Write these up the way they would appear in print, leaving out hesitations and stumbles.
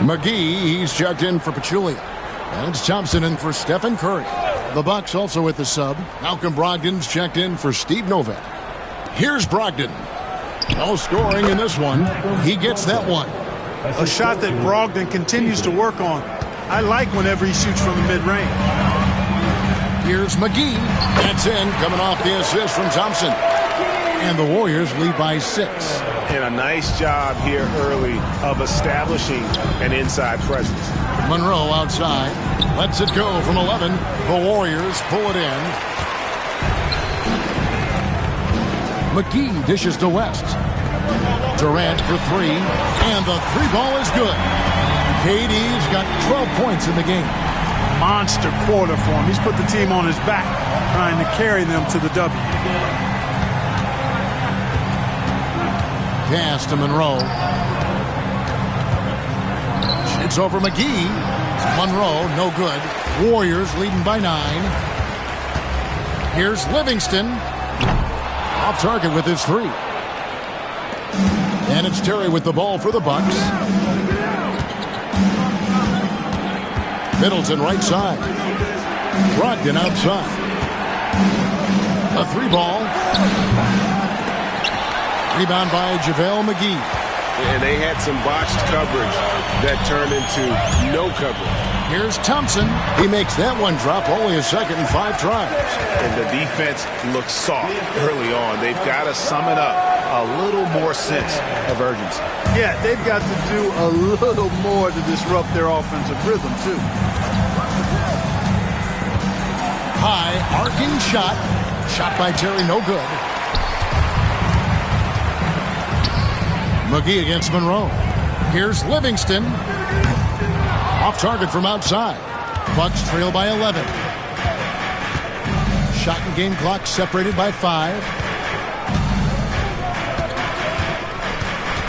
McGee, he's checked in for Pachulia. And it's Thompson in for Stephen Curry. The Bucks also with the sub. Malcolm Brogdon's checked in for Steve Novak. Here's Brogdon. No scoring in this one. He gets that one. A shot that Brogdon continues to work on. I like whenever he shoots from the mid-range. Here's McGee. That's in, coming off the assist from Thompson. And the Warriors lead by 6. And a nice job here early of establishing an inside presence. Monroe outside. Lets it go from 11. The Warriors pull it in. McGee dishes to West. Durant for 3. And the 3-ball is good. KD's got 12 points in the game. Monster quarter for him. He's put the team on his back, trying to carry them to the W. Pass to Monroe. It's over McGee. Monroe, no good. Warriors leading by 9. Here's Livingston. Off target with his 3. And it's Terry with the ball for the Bucks. Middleton right side. Brogdon outside. A 3-ball. Rebound by JaVale McGee. And they had some botched coverage that turned into no coverage. Here's Thompson. He makes that one drop, only a second and 5 tries. And the defense looks soft early on. They've got to sum it up. A little more sense of urgency. Yeah, they've got to do a little more to disrupt their offensive rhythm, too. High, arcing shot. Shot by Terry, no good. McGee against Monroe. Here's Livingston. Off target from outside. Bucks trail by 11. Shot and game clock separated by 5.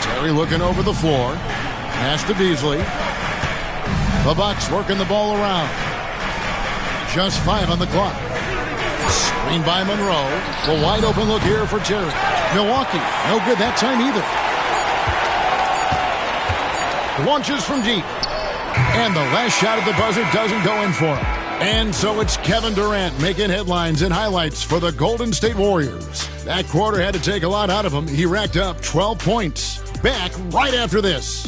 Terry looking over the floor. Pass to Beasley. The Bucks working the ball around. Just 5 on the clock. Screen by Monroe. The wide open look here for Terry. Milwaukee, no good that time either. Launches from deep. And the last shot at the buzzer doesn't go in for him. And so it's Kevin Durant making headlines and highlights for the Golden State Warriors. That quarter had to take a lot out of him. He racked up 12 points. Back right after this.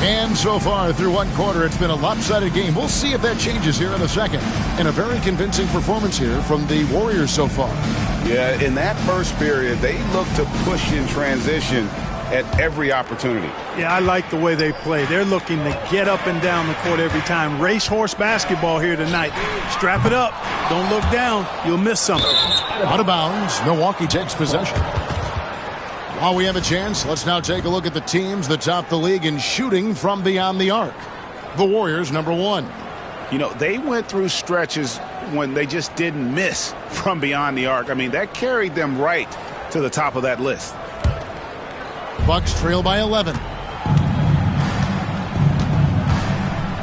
And so far through one quarter, it's been a lopsided game. We'll see if that changes here in a second. And a very convincing performance here from the Warriors so far. Yeah, in that first period, they looked to push in transition at every opportunity. Yeah, I like the way they play. They're looking to get up and down the court every time. Racehorse basketball here tonight. Strap it up. Don't look down. You'll miss something. Out of bounds. Milwaukee takes possession. While we have a chance, let's now take a look at the teams that top the league in shooting from beyond the arc. The Warriors, number 1. You know, they went through stretches when they just didn't miss from beyond the arc. I mean, that carried them right to the top of that list. Bucks trail by 11.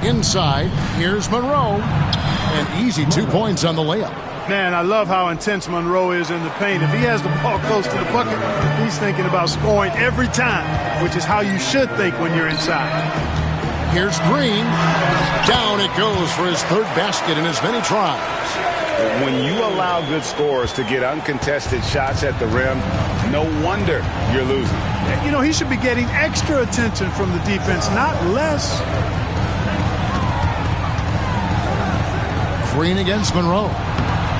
Inside, here's Monroe. An easy 2 points on the layup. Man, I love how intense Monroe is in the paint. If he has the ball close to the bucket, he's thinking about scoring every time, which is how you should think when you're inside. Here's Green. Down it goes for his 3rd basket in as many tries. When you allow good scorers to get uncontested shots at the rim, no wonder you're losing. You know, he should be getting extra attention from the defense, not less. Green against Monroe.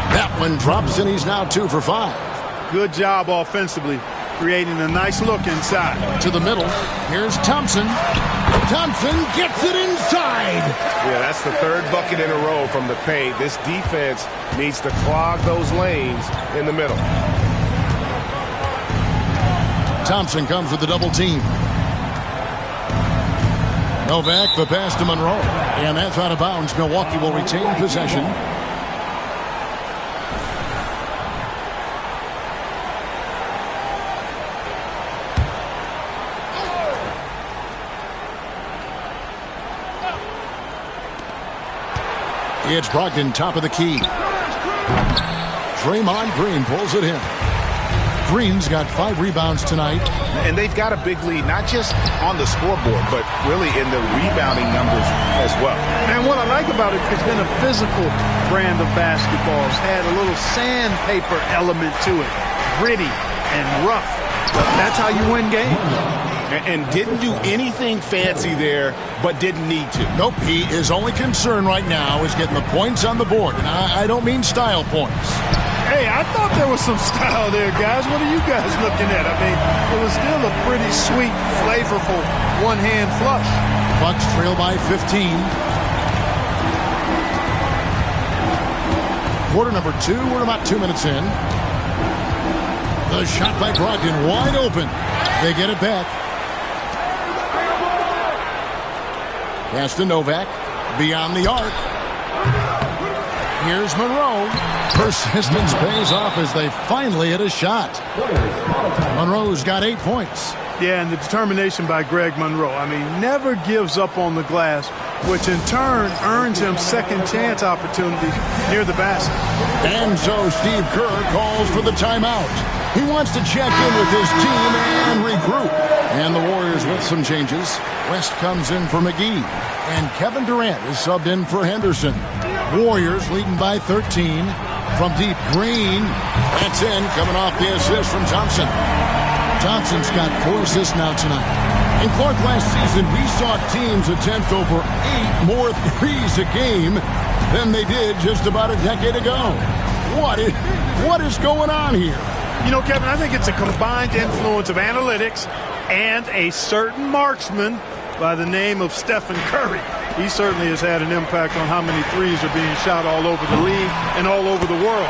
That one drops, and he's now 2 for 5. Good job offensively, creating a nice look inside. To the middle. Here's Thompson. Thompson gets it inside. Yeah, that's the 3rd bucket in a row from the paint. This defense needs to clog those lanes in the middle. Thompson comes with the double team. Novak, the pass to Monroe. And that's out of bounds. Milwaukee will retain possession. It's Brogdon, top of the key. Draymond Green pulls it in. Green's got 5 rebounds tonight. And they've got a big lead, not just on the scoreboard, but really in the rebounding numbers as well. And what I like about it, it's been a physical brand of basketball. It's had a little sandpaper element to it. Gritty and rough. That's how you win games. And didn't do anything fancy there, but didn't need to. Nope, his only concern right now is getting the points on the board. And I don't mean style points. Hey, I thought there was some style there, guys. What are you guys looking at? I mean, it was still a pretty sweet, flavorful one-hand flush. Bucks trail by 15. Quarter number 2, we're about 2 minutes in. The shot by Brogdon, wide open. They get it back. Pass to Novak, beyond the arc. Here's Monroe. Persistence pays off as they finally hit a shot. Monroe's got 8 points. Yeah, and the determination by Greg Monroe. I mean, never gives up on the glass, which in turn earns him second chance opportunities near the basket. And so Steve Kerr calls for the timeout. He wants to check in with his team and regroup. And the Warriors with some changes. West comes in for McGee. And Kevin Durant is subbed in for Henderson. Warriors leading by 13. From deep, Green. That's in, coming off the assist from Thompson. Thompson's got 4 assists now tonight. In Clark, last season, we saw teams attempt over 8 more threes a game than they did just about a decade ago. What is going on here? You know, Kevin, I think it's a combined influence of analytics and a certain marksman by the name of Stephen Curry. He certainly has had an impact on how many threes are being shot all over the league and all over the world.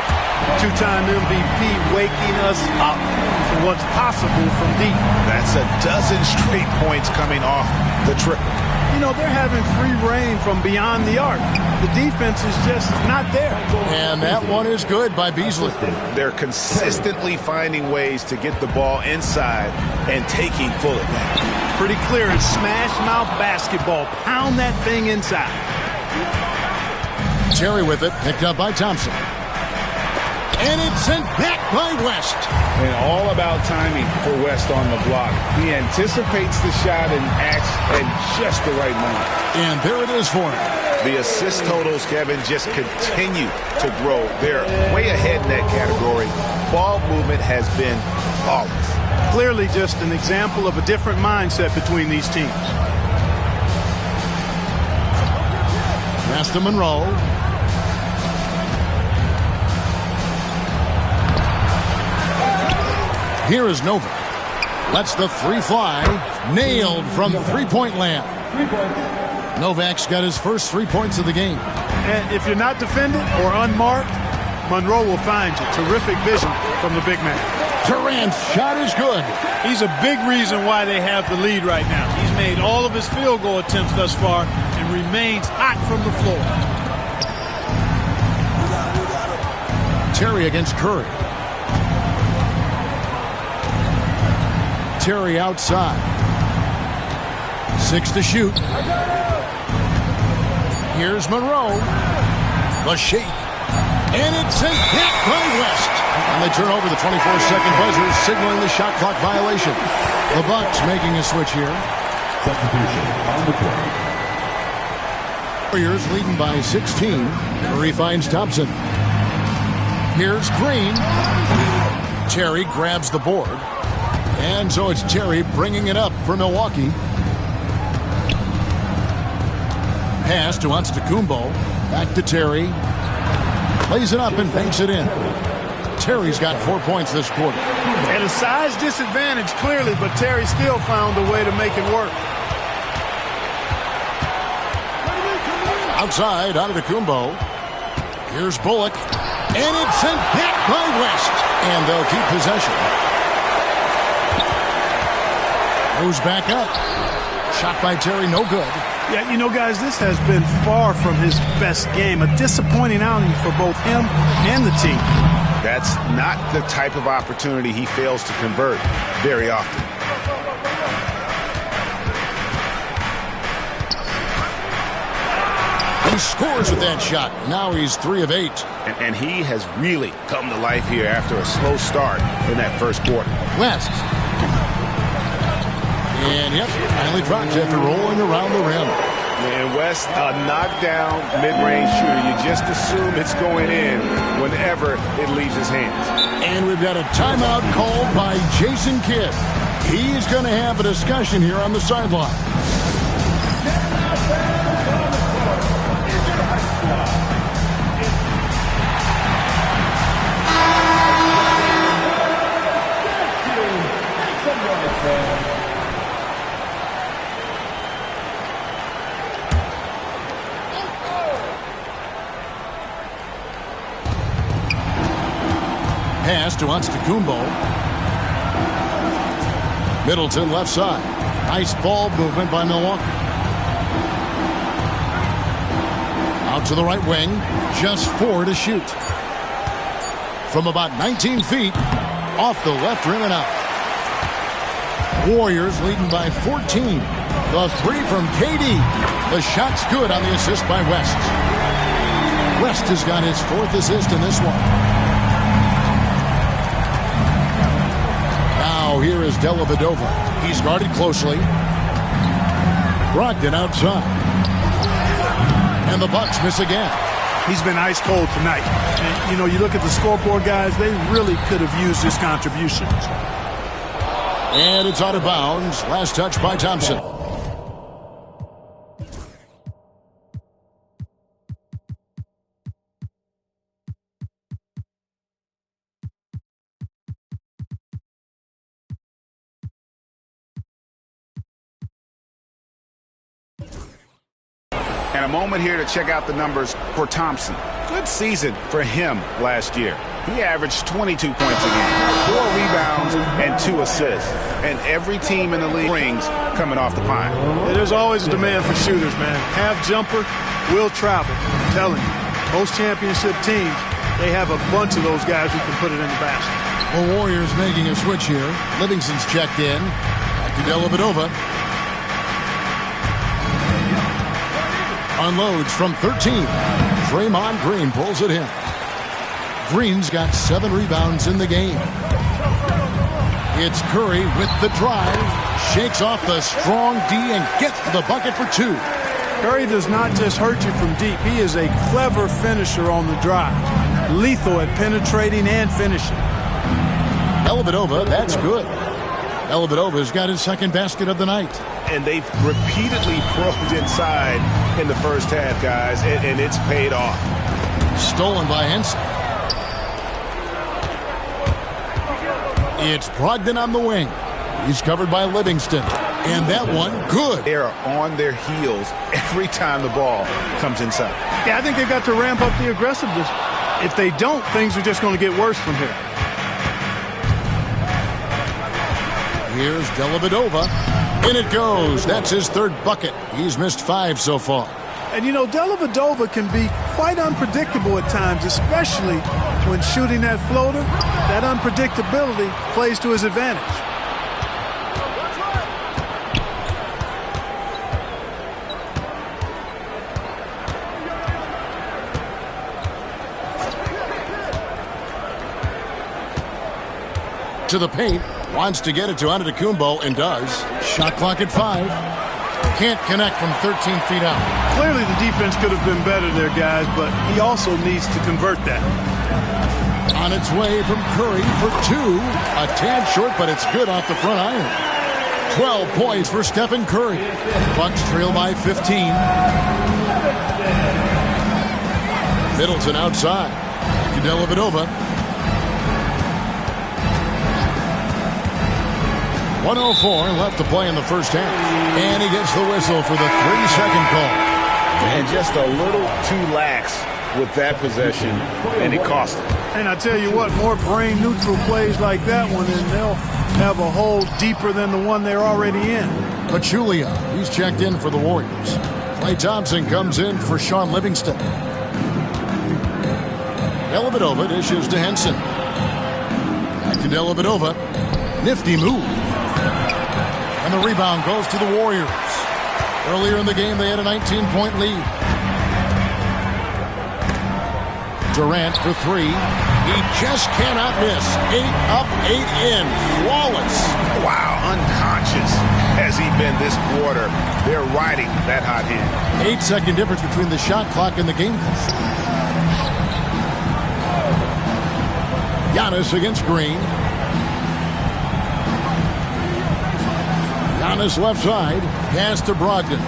2-time MVP waking us up to what's possible from deep. That's a dozen straight points coming off the triple. You know, they're having free reign from beyond the arc. The defense is just not there. And that one is good by Beasley. They're consistently finding ways to get the ball inside and taking full advantage. Pretty clear, it's smash mouth basketball. Pound that thing inside. Terry with it, picked up by Thompson. And it's sent back by West. And all about timing for West on the block. He anticipates the shot and acts at just the right moment. And there it is for him. The assist totals, Kevin, just continue to grow. They're way ahead in that category. Ball movement has been flawless. Clearly just an example of a different mindset between these teams. Pass to Monroe. Here is Novak. Lets the 3 fly. Nailed from three-point land. Novak's got his first 3 points of the game. And if you're not defended or unmarked, Monroe will find you. Terrific vision from the big man. Durant's shot is good. He's a big reason why they have the lead right now. He's made all of his field goal attempts thus far and remains hot from the floor. Terry against Curry. Terry outside. 6 to shoot. Here's Monroe. The shake. And it's sent back by West. And they turn over the 24-second buzzer, signaling the shot clock violation. The Bucks making a switch here. Substitution on the court. Warriors leading by 16. Curry finds Thompson. Here's Green. Terry grabs the board. And so it's Terry bringing it up for Milwaukee. Pass to Antetokounmpo. Back to Terry. Plays it up and banks it in. Terry's got 4 points this quarter. And a size disadvantage, clearly, but Terry still found a way to make it work. Outside, Antetokounmpo. Here's Bullock. And it's sent back by West. And they'll keep possession. Goes back up. Shot by Terry, no good. Yeah, you know, guys, this has been far from his best game. A disappointing outing for both him and the team. That's not the type of opportunity he fails to convert very often. He scores with that shot. Now he's 3 of 8. And he has really come to life here after a slow start in that first quarter. West. And yep, finally drops after rolling around the rim. And West, a knockdown mid-range shooter. You just assume it's going in whenever it leaves his hands. And we've got a timeout called by Jason Kidd. He's going to have a discussion here on the sideline. Pass to Antetokounmpo. Middleton left side. Nice ball movement by Milwaukee. Out to the right wing. Just 4 to shoot. From about 19 feet. Off the left rim and out. Warriors leading by 14. The 3 from KD. The shot's good on the assist by West. West has got his 4th assist in this one. Here is Dellavedova. He's guarded closely. Brogdon outside. And the Bucks miss again. He's been ice cold tonight. And, you know, you look at the scoreboard, guys, they really could have used his contributions. And it's out of bounds. Last touch by Thompson. And a moment here to check out the numbers for Thompson. Good season for him last year. He averaged 22 points a game, 4 rebounds, and 2 assists. And every team in the league rings coming off the pine. Yeah, there's always a demand for shooters, man. Half jumper, will travel. I'm telling you, most championship teams, they have a bunch of those guys who can put it in the basket. The Warriors making a switch here. Livingston's checked in. Back to Dellavedova. Unloads from 13. Draymond Green pulls it in. Green's got 7 rebounds in the game. It's Curry with the drive. Shakes off the strong D and gets the bucket for 2. Curry does not just hurt you from deep. He is a clever finisher on the drive. Lethal at penetrating and finishing. Dellavedova, that's good. Dellavedova's got his 2nd basket of the night. And they've repeatedly probed inside in the first half, guys, and it's paid off. Stolen by Henson. It's Brogdon on the wing. He's covered by Livingston. And that one, good. They are on their heels every time the ball comes inside. Yeah, I think they've got to ramp up the aggressiveness. If they don't, things are just going to get worse from here. Here's Dellavedova. In it goes. That's his 3rd bucket. He's missed 5 so far. And, you know, Dellavedova can be quite unpredictable at times, especially when shooting that floater. That unpredictability plays to his advantage. To the paint. Wants to get it to Antetokounmpo and does. Shot clock at 5. Can't connect from 13 feet out. Clearly the defense could have been better there, guys, but he also needs to convert that. On its way from Curry for 2. A tad short, but it's good off the front iron. 12 points for Stephen Curry. Bucks trail by 15. Middleton outside. Dellavedova. 1:04 left to play in the first half. And he gets the whistle for the 3-second call. And just a little too lax with that possession, and it cost him. And I tell you what, more brain-neutral plays like that one, and they'll have a hole deeper than the one they're already in. Pachulia, he's checked in for the Warriors. Klay Thompson comes in for Sean Livingston. Dellavedova dishes to Henson. Back to Dellavedova. Nifty move. And the rebound goes to the Warriors. Earlier in the game, they had a 19-point lead. Durant for three. He just cannot miss. 8 up, 8 in. Flawless. Wow, unconscious has he been this quarter. They're riding that hot hand. 8-second difference between the shot clock and the game clock. Giannis against Green. Giannis left side. Pass to Brogdon.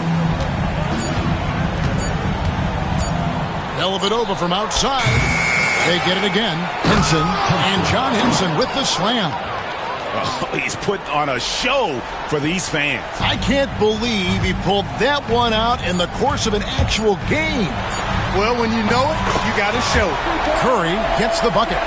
Dellavedova from outside. They get it again. Henson. And John Henson with the slam. Oh, he's put on a show for these fans. I can't believe he pulled that one out in the course of an actual game. Well, when you know it, you got to show it. Curry gets the bucket.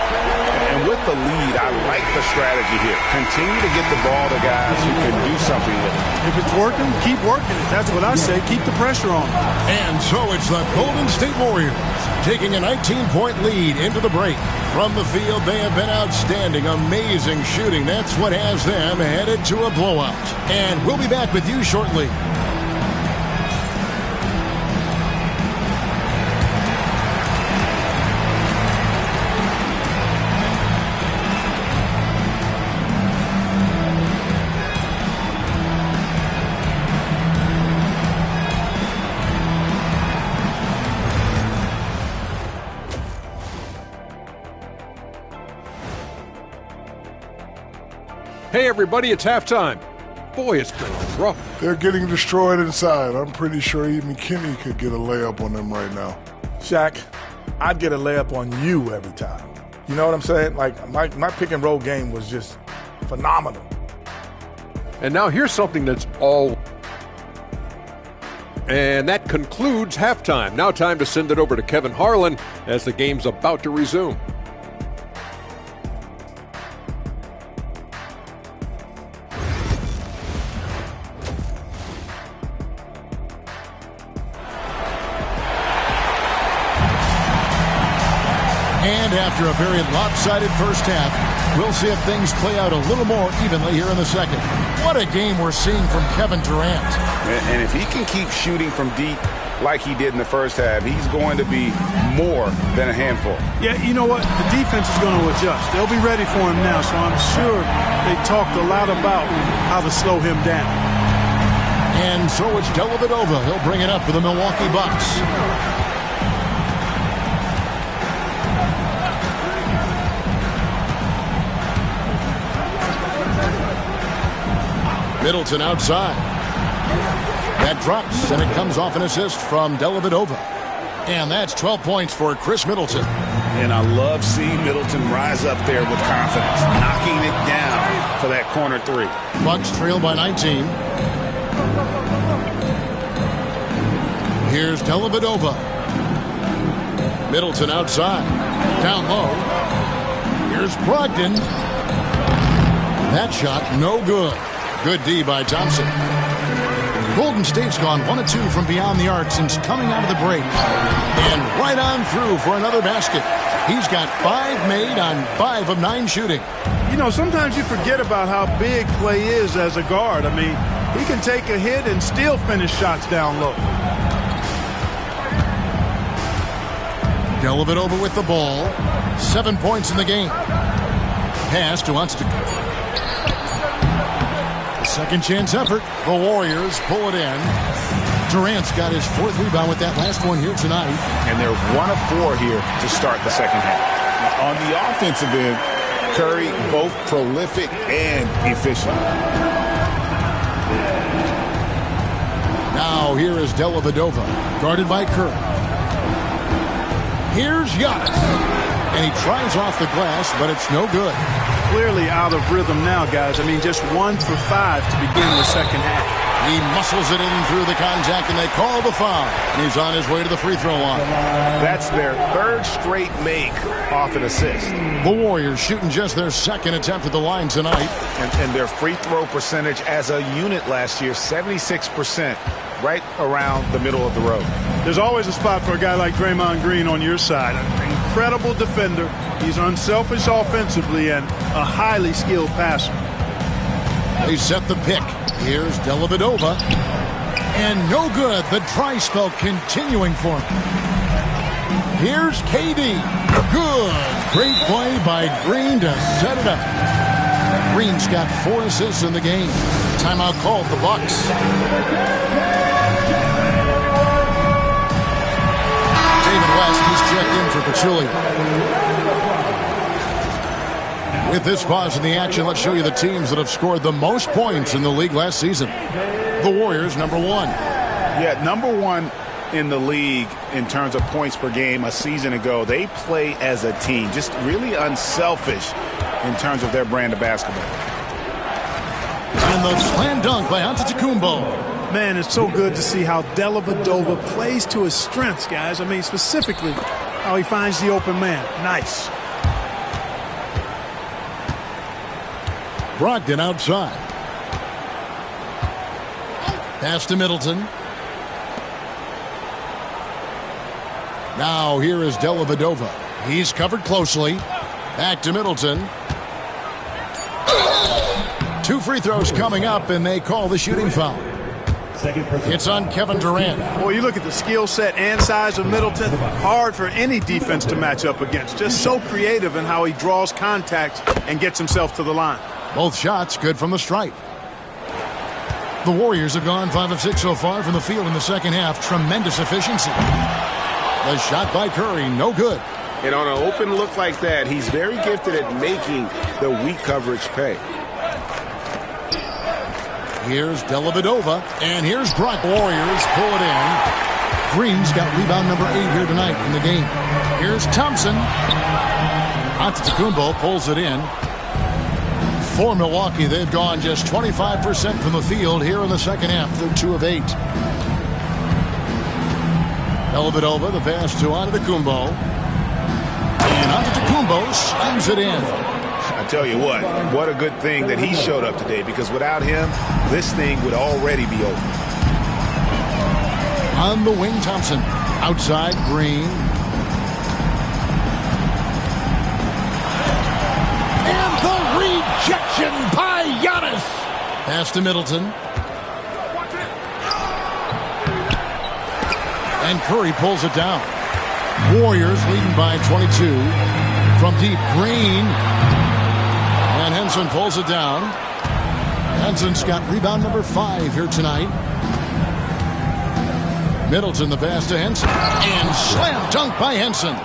And with the lead, I like the strategy here. Continue to get the ball to guys who can do something with it. If it's working, keep working it. That's what I say. Keep the pressure on. And so it's the Golden State Warriors taking a 19-point lead into the break. From the field, they have been outstanding. Amazing shooting. That's what has them headed to a blowout. And we'll be back with you shortly. Hey, everybody, it's halftime. Boy, it's been rough. They're getting destroyed inside. I'm pretty sure even Kenny could get a layup on them right now. Shaq, I'd get a layup on you every time. You know what I'm saying? Like, my pick and roll game was just phenomenal. And now here's something that's all... And that concludes halftime. Now time to send it over to Kevin Harlan as the game's about to resume. And after a very lopsided first half, we'll see if things play out a little more evenly here in the second. What a game we're seeing from Kevin Durant. And if he can keep shooting from deep like he did in the first half, he's going to be more than a handful. Yeah, you know what? The defense is going to adjust. They'll be ready for him now, so I'm sure they talked a lot about how to slow him down. And so it's Dellavedova. He'll bring it up for the Milwaukee Bucks. Middleton outside. That drops, and it comes off an assist from Dellavedova. And that's 12 points for Chris Middleton. And I love seeing Middleton rise up there with confidence, knocking it down for that corner three. Bucks trail by 19. Here's Dellavedova. Middleton outside. Down low. Here's Brogdon. That shot, no good. Good D by Thompson. Golden State's gone 1 of 2 from beyond the arc since coming out of the break. And right on through for another basket. He's got 5 made on 5 of 9 shooting. You know, sometimes you forget about how big Clay is as a guard. I mean, he can take a hit and still finish shots down low. Dellavedova with the ball. 7 points in the game. Pass to Antetokounmpo. Second chance effort. The Warriors pull it in. Durant's got his 4th rebound with that last one here tonight. And they're 1 of 4 here to start the second half. On the offensive end, Curry both prolific and efficient. Now here is Dellavedova, guarded by Curry. Here's Giannis. And he tries off the glass, but it's no good. Clearly out of rhythm now, guys. I mean, just 1 for 5 to begin the second half. He muscles it in through the contact, and they call the foul. And he's on his way to the free throw line. That's their 3rd straight make off an assist. The Warriors shooting just their 2nd attempt at the line tonight. And their free throw percentage as a unit last year, 76%, right around the middle of the road. There's always a spot for a guy like Draymond Green on your side. An incredible defender. He's unselfish offensively and a highly skilled passer. They set the pick. Here's Dellavedova. And no good. The dry spell continuing for him. Here's KD. Good. Great play by Green to set it up. Green's got 4 assists in the game. Timeout called the Bucks. David West, he's checked in for Pachulia. With this pause in the action, let's show you the teams that have scored the most points in the league last season. The Warriors, number 1. Yeah, number 1 in the league in terms of points per game a season ago. They play as a team, just really unselfish in terms of their brand of basketball. And the slam dunk by Antetokounmpo. Man, it's so good to see how Dellavedova plays to his strengths, guys. I mean, specifically how he finds the open man. Nice. Brogdon outside. Pass to Middleton. Now here is Dellavedova. He's covered closely. Back to Middleton. 2 free throws coming up, and they call the shooting foul. It's on Kevin Durant. Well, you look at the skill set and size of Middleton. Hard for any defense to match up against. Just so creative in how he draws contact and gets himself to the line. Both shots good from the stripe. The Warriors have gone 5 of 6 so far from the field in the second half. Tremendous efficiency. The shot by Curry, no good. And on an open look like that, he's very gifted at making the weak coverage pay. Here's Dellavedova, and here's Brock. Warriors pull it in. Green's got rebound number 8 here tonight in the game. Here's Thompson. Antetokounmpo pulls it in. For Milwaukee, they've gone just 25% from the field here in the second half. They're 2 of 8. Dellavedova, the pass to Antetokounmpo. And Antetokounmpo slams it in. I tell you what a good thing that he showed up today, because without him, this thing would already be over. On the wing, Thompson. Outside, Green. And the rejection by Giannis. Pass to Middleton. And Curry pulls it down. Warriors leading by 22. From deep, Green. And Henson pulls it down. Henson's got rebound number 5 here tonight. Middleton, the pass to Henson. And slam dunk by Henson.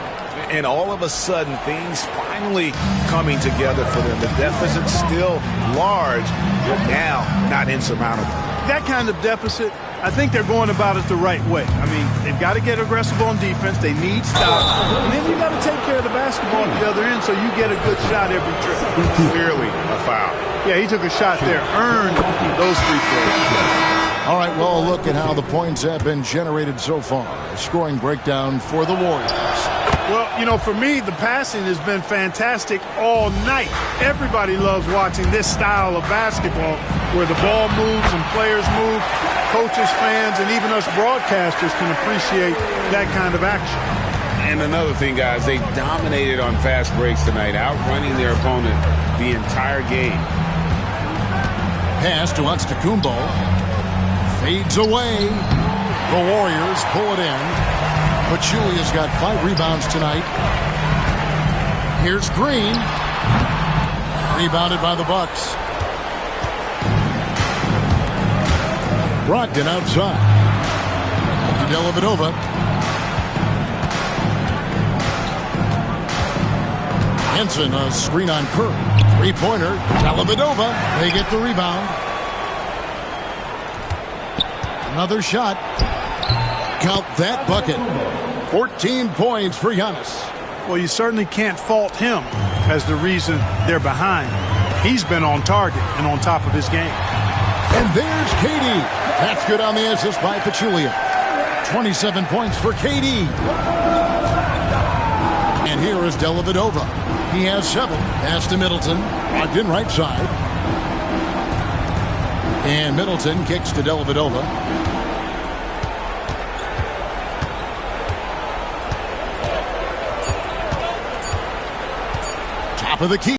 And all of a sudden, things finally coming together for them. The deficit's still large, but now not insurmountable. That kind of deficit, I think they're going about it the right way. I mean, they've got to get aggressive on defense. They need stops. And then you got to take care of the basketball at the other end so you get a good shot every trip. Clearly a foul. Yeah, he took a shot there. Earned those free throws. All right, well, look at how the points have been generated so far. A scoring breakdown for the Warriors. Well, you know, for me, the passing has been fantastic all night. Everybody loves watching this style of basketball where the ball moves and players move. Coaches, fans, and even us broadcasters can appreciate that kind of action. And another thing, guys, they dominated on fast breaks tonight, outrunning their opponent the entire game. Pass to Antetokounmpo. Fades away. The Warriors pull it in. Pachulia's got 5 rebounds tonight. Here's Green. Rebounded by the Bucks. Brogdon outside. Dellavedova. Henson, a screen on Curry. 3-pointer. Dellavedova. They get the rebound. Another shot. Count that bucket. 14 points for Giannis. Well, you certainly can't fault him as the reason they're behind. He's been on target and on top of his game. And there's KD. That's good on the assist by Pachulia. 27 points for KD. And here is Dellavedova. He has 7. Pass to Middleton. Brogdon right side. And Middleton kicks to Dellavedova. Top of the key.